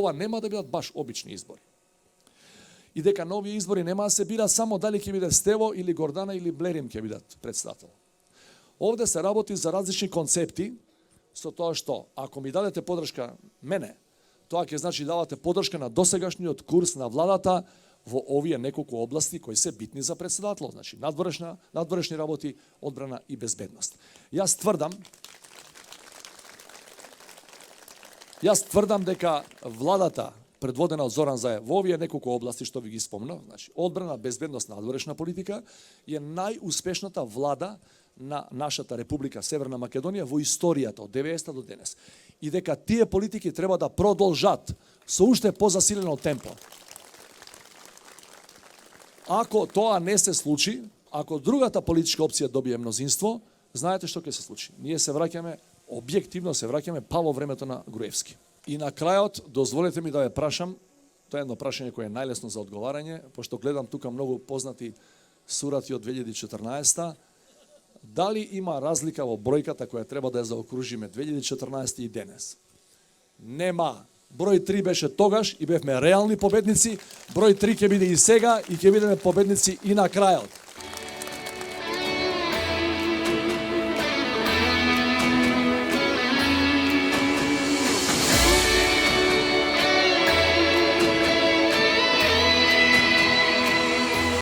ова нема да бидат баш обични избори. И дека на овие избори нема да се бира само дали ќе биде Стево или Гордана или Блерим ќе бидат председател. Овде се работи за различни концепти, со тоа што, ако ми дадете подршка мене, тоа ќе значи давате подршка на досегашниот курс на владата во овие неколку области кои се битни за председател, значи надворешни работи, одбрана и безбедност. Јас тврдам дека владата предводена од Зоран Заев во овие неколку области што ви ги спомнав, значи одбрана, безбедност, надворешна политика, е најуспешната влада на нашата Република Северна Македонија во историјата од 90 до денес. И дека тие политики треба да продолжат со уште позасилено темпо. Ако тоа не се случи, ако другата политичка опција добие мнозинство, знаете што ќе се случи. Ние се враќаме, објективно се враќаме па во времето на Груевски. И на крајот, дозволете ми да ве прашам, тоа е едно прашање кое е најлесно за одговарање, пошто гледам тука многу познати сурати од 2014, дали има разлика во бројката која треба да ја заокружиме 2014 и денес? Нема. Број 3 беше тогаш и бевме реални победници, број 3 ќе биде и сега и ќе бидеме победници и на крајот.